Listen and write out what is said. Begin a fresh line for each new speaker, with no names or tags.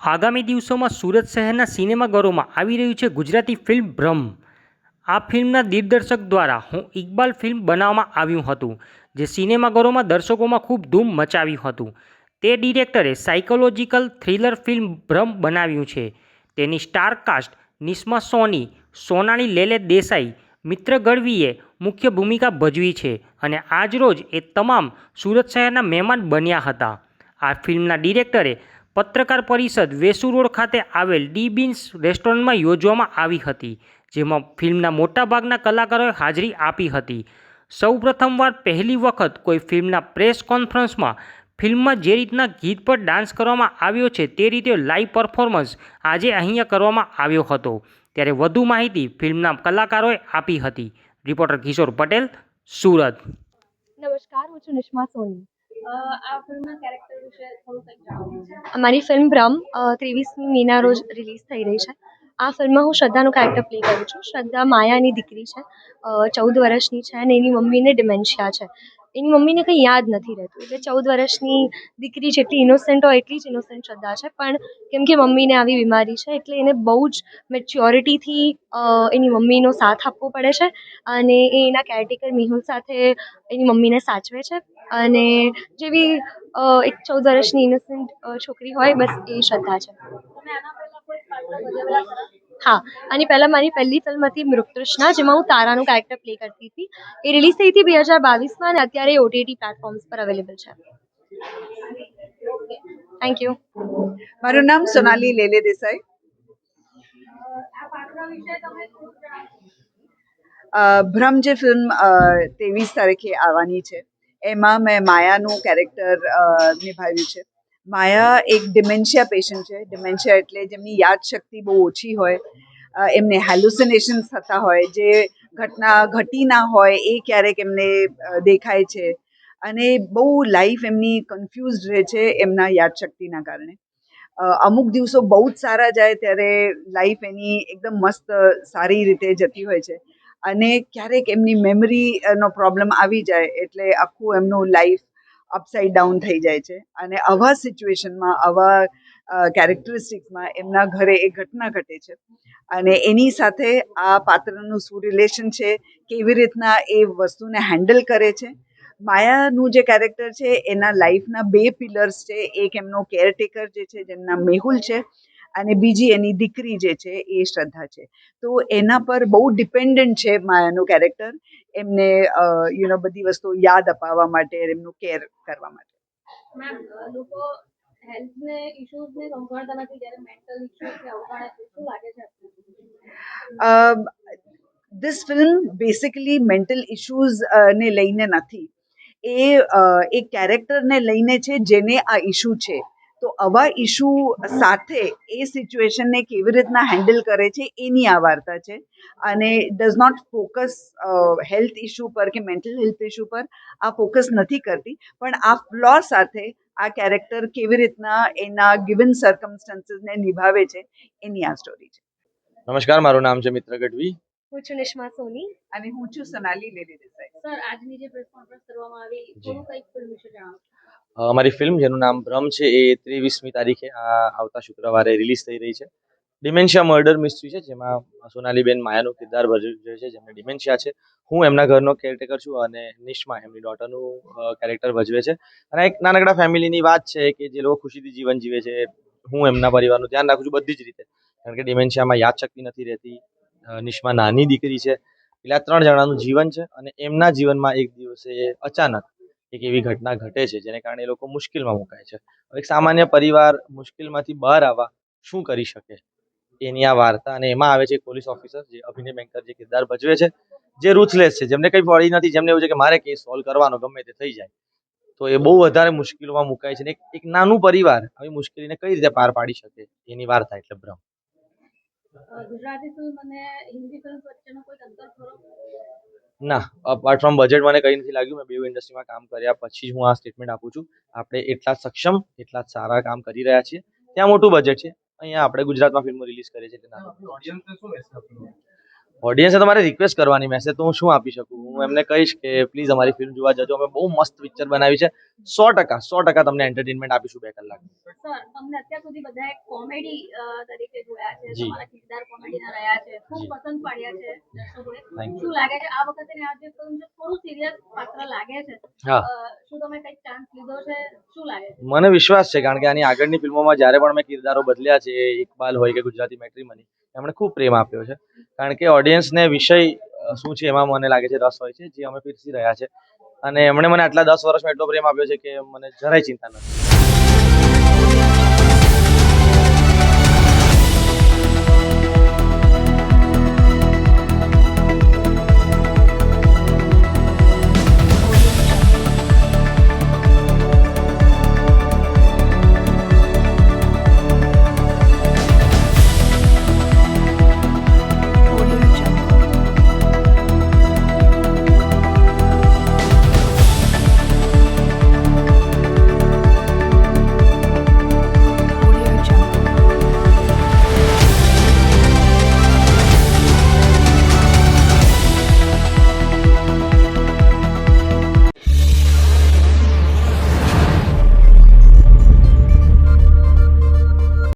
આગામી દિવસોમાં સુરત શહેરના સિનેમાઘરોમાં આવી રહ્યું છે ગુજરાતી ફિલ્મ બ્રહ્મ. આ ફિલ્મના દિગ્દર્શક દ્વારા હું ઇકબાલ ફિલ્મ બનાવવામાં આવ્યું હતું, જે સિનેમાઘરોમાં દર્શકોમાં ખૂબ ધૂમ મચાવ્યું હતું. તે ડિરેક્ટરે સાયકોલોજીકલ થ્રિલર ફિલ્મ બ્રહ્મ બનાવ્યું છે. તેની સ્ટાર કાસ્ટ નિસ્મા સોની, સોનાલી લેલે દેસાઈ, મિત્ર ગઢવીએ મુખ્ય ભૂમિકા ભજવી છે અને આજરોજ એ તમામ સુરત શહેરના મહેમાન બન્યા હતા. આ ફિલ્મના ડિરેક્ટરે પત્રકાર પરિષદ વેસુ રોડ ખાતે આવેલ ડી બીન્સ રેસ્ટોરન્ટમાં યોજવામાં આવી હતી, જેમાં ફિલ્મના મોટાભાગના કલાકારોએ હાજરી આપી હતી. સૌપ્રથમવાર પહેલી વખત કોઈ ફિલ્મના પ્રેસ કોન્ફરન્સમાં ફિલ્મમાં જે રીતના ગીત પર ડાન્સ કરવામાં આવ્યો છે તે રીતે લાઈવ પરફોર્મન્સ આજે અહીંયા કરવામાં આવ્યો હતો. ત્યારે વધુ માહિતી ફિલ્મના કલાકારોએ આપી હતી. રિપોર્ટર કિશોર પટેલ, સુરત.
નમસ્કાર, હું છું નિસ્મા સોની.
આ ફિલ્મના કેરેક્ટર વિશે થોડું કંઈક જણાવો.
અમારી ફિલ્મ બ્રહ્મ 23મી મેના રોજ રિલીઝ થઈ રહી છે. આ ફિલ્મમાં હું શ્રદ્ધાનું કેરેક્ટર પ્લે કરું છું. શ્રદ્ધા માયાની દીકરી છે, 14 વર્ષની છે અને એની મમ્મીને ડિમેન્શિયા છે. એની મમ્મીને કંઈ યાદ નથી રહેતું, એટલે 14 વર્ષની દીકરી જેટલી ઇનોસેન્ટ હોય એટલી જ ઇનોસેન્ટ શ્રદ્ધા છે, પણ કેમ કે મમ્મીને આવી બીમારી છે એટલે એને બહુ જ મેચ્યોરિટીથી એની મમ્મીનો સાથ આપવો પડે છે અને એ એના કેરટેકર મેહુલ સાથે એની મમ્મીને સાચવે છે. અને જેવી એક 14 વર્ષની ઇનોસેન્ટ છોકરી હોય, બસ એ શ્રદ્ધા છે.
તમે આના પહેલા કોઈ પાત્ર ભજવ્યા ખરા?
હા, આની પહેલાં મારી પહેલી ફિલ્મ હતી મૃગતૃષ્ણા, જેમાં હું તારાનું કેરેક્ટર પ્લે કરતી હતી. એ રિલીઝ થઈ હતી 2022માં અને અત્યારે ઓટીટી પ્લેટફોર્મ્સ પર અવેલેબલ છે. Thank you.
મારું નામ સોનાલી લેલે દેસાઈ.
આ પાત્ર વિશે તમે થોડું જણાવો.
ભ્રમ જે ફિલ્મ 23 તારીખે આવવાની છે, એમાં મેં માયાનું કેરેક્ટર નિભાવ્યું છે. માયા એક ડિમેન્શિયા પેશન્ટ છે. ડિમેન્શિયા એટલે જેમની યાદશક્તિ બહુ ઓછી હોય, એમને હેલ્યુસિનેશન્સ થતા હોય, જે ઘટના ઘટી ના હોય એ ક્યારેક એમને દેખાય છે અને બહુ લાઈફ એમની કન્ફ્યુઝડ રહે છે એમના યાદશક્તિના કારણે. અમુક દિવસો બહુ જ સારા જાય ત્યારે લાઈફ એની એકદમ મસ્ત સારી રીતે જતી હોય છે અને ક્યારેક એમની મેમરીનો પ્રોબ્લેમ આવી જાય એટલે આખું એમનું લાઈફ અપસાઇડ ડાઉન થઈ જાય છે. અને આવા સિચ્યુએશનમાં, આવા કેરેક્ટરિસ્ટિક્સમાં એમના ઘરે એ ઘટના ઘટે છે અને એની સાથે આ પાત્રનું શું રિલેશન છે, કેવી રીતના એ વસ્તુને હેન્ડલ કરે છે. માયાનું જે કેરેક્ટર છે એના લાઈફના 2 પિલર્સ છે. એક એમનો કેરટેકર જે છે જેમના મેહુલ છે અને બીજી એની દીકરી જે છે એ શ્રદ્ધા છે. તો એના પર બહુ ડિપેન્ડન્ટ છે માયાનું કેરેક્ટર, એમને બધી વસ્તુ યાદ અપાવવા માટે, એમનું કેર કરવા માટે.
મેમ, લોકો હેલ્થને ઇશ્યુઝને સંભાળતા નથી જ્યારે મેન્ટલ ઇશ્યુઝને અવગણે છે. શું લાગે છે?
This film basically mental issues ને લઈને નથી, એ એક કેરેક્ટરને લઈને છે જેને આ ઇશ્યુ છે. તો આવા ઇશ્યુ સાથે એ સિચ્યુએશનને કેવી રીતના હેન્ડલ કરે છે એની આ વાર્તા છે અને does not focus health issue પર કે મેન્ટલ હેલ્થ ઇશ્યુ પર આ ફોકસ નથી કરતી, પણ આ ફ્લો સાથે આ કેરેક્ટર કેવી રીતના એના ગિવન સર્કમસ્ટન્સીસને નિભાવે છે એની આ સ્ટોરી છે.
નમસ્કાર, મારું નામ છે મિત્ર ગઢવી.
હું છું નિસ્મા સોની.
અને હું છું સોનાલી લેલે દેસાઈ.
સર, આજની જે પ્રેસ કોન્ફરન્સ કરવામાં આવી, થોડું કંઈક ફિલ્મ વિશે જણાવો.
અમારી ફિલ્મ જેનું નામ ભ્રમ છે એ 23મી તારીખે આવતા શુક્રવારે રિલીઝ થઈ રહી છે. ડિમેન્શિયા મર્ડર મિસ્ટ્રી છે, જેમાં સોનાલીબેન માયાનું કિરદાર ભજવે છે, જેમને ડિમેન્શિયા છે. હું એમના ઘરનો કેરટેકર છું અને નિશ્મા એમની ડોટરનું કેરેક્ટર ભજવે છે. અને એક નાનકડા ફેમિલીની વાત છે કે જે લોકો ખુશીથી જીવન જીવે છે. હું એમના પરિવારનું ધ્યાન રાખું છું બધી જ રીતે, કારણ કે ડિમેન્શિયામાં યાદશક્તિ નથી રહેતી. નિશ્મા નાની દીકરી છે, એટલે આ 3 જણાનું જીવન છે અને એમના જીવનમાં એક દિવસે અચાનક એક એવી ઘટના ઘટે છે જેને કારણે એ લોકો મુશ્કેલમાં મુકાય છે. એક સામાન્ય પરિવાર મુશ્કેલમાંથી બહાર આવવા શું કરી શકે એની આ વાર્તા. અને એમાં આવે છે એક પોલીસ ઓફિસર, જે અભિનય બેંકર જે કિરદાર ભજવે છે, જે રૂથલેસ છે, જેમને કંઈ પડી નથી, જેમને એવું છે કે મારે કેસ સોલ્વ કરવાનો, ગમે તે થઈ જાય. તો એ બહુ વધારે મુશ્કેલીમાં મુકાય છે. એક નાનું પરિવાર આવી મુશ્કેલીને કઈ રીતે પાર પાડી શકે એની વાર્તા એટલે ભ્રમ.
ગુજરાતી ફિલ્મ અને હિન્દી ફિલ્મ વચ્ચેનો કોઈ અંતર ખરો?
ના, અપાર્ટ ફ્રોમ બજેટ મને કંઈ નથી લાગ્યું. મેં બે ઇન્ડસ્ટ્રીમાં કામ કર્યા પછી જ હું આ સ્ટેટમેન્ટ આપું છું. આપણે એટલા સક્ષમ, એટલા સારા કામ કરી રહ્યા છીએ. ત્યાં મોટું બજેટ છે, અહીંયા આપણે ગુજરાતમાં ફિલ્મો રિલીઝ કરીએ છીએ. ઓડિયન્સે તમારે રિક્વેસ્ટ કરવાની મેસેજ તો હું શું આપી શકું. હું એમને કહીશ કે પ્લીઝ અમારી ફિલ્મ જોવા જજો. અમે બહુ મસ્ત પિક્ચર બનાવી છે. 100% તમને એન્ટરટેનમેન્ટ આપીશું 2 કલાક.
સર અમને અત્યાર સુધી બધાએ કોમેડી તરીકે જોયા છે,
જી.
તમારા કિરદાર કોમેડીના રહ્યા છે, ખૂબ
જી.
પસંદ પાડ્યા છે દર્શકોએ.
Thank you.
શું લાગે છે આ વખતે આ જે ફિલ્મ છે થોડું સિરિયસ પાત્ર લાગે છે,
હા.
શું તમે કંઈક ચાન્સ લીધો છે, શું લાગે છે?
મને વિશ્વાસ છે કારણ કે આની આગળની ફિલ્મોમાં જ્યારે પણ મેં કિરદારો બદલ્યા છે, ઇકબાલ હોય કે ગુજરાતી મેટ્રીમની, એમણે ખૂબ પ્રેમ આપ્યો છે કારણ કે ઓડિયન્સને વિષય શું છે એમાં મને લાગે છે રસ હોય છે, જે અમે પીરસી રહ્યા છે. અને એમણે મને આટલા 10 વર્ષમાં એટલો પ્રેમ આપ્યો છે કે મને જરાય ચિંતા નથી.